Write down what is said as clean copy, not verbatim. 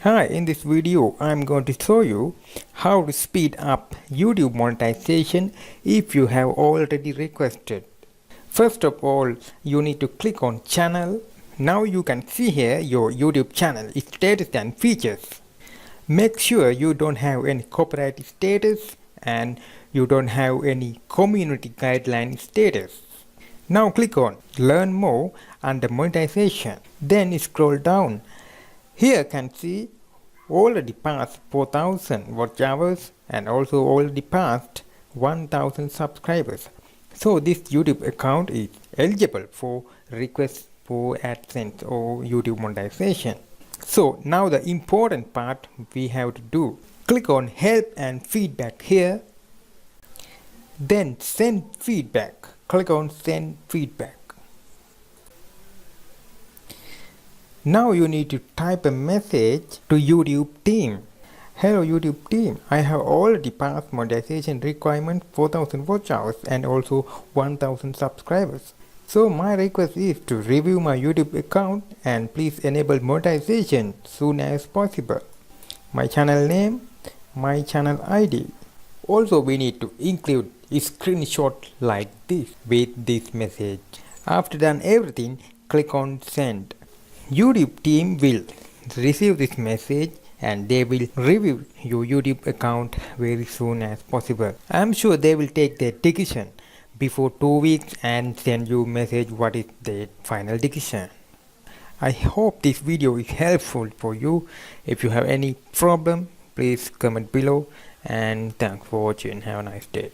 Hi, in this video I'm going to show you how to speed up YouTube monetization if you have already requested. First of all, you need to click on channel. Now you can see here your YouTube channel, its status and features. Make sure you don't have any copyright status and you don't have any community guideline status. Now click on learn more under monetization. Then scroll down. Here you can see already passed 4000 watch hours and also already passed 1000 subscribers. So this YouTube account is eligible for requests for AdSense or YouTube monetization. So now the important part we have to do. Click on help and feedback here. Then send feedback. Click on send feedback. Now you need to type a message to YouTube team. Hello YouTube team, I have already passed monetization requirement 4000 watch hours and also 1000 subscribers. So my request is to review my YouTube account and please enable monetization soon as possible. My channel name, my channel ID. Also we need to include a screenshot like this with this message. After done everything, click on send. YouTube team will receive this message and they will review your YouTube account very soon as possible. I am sure they will take their decision before 2 weeks and send you message what is their final decision. I hope this video is helpful for you. If you have any problem, please comment below, and thanks for watching. Have a nice day.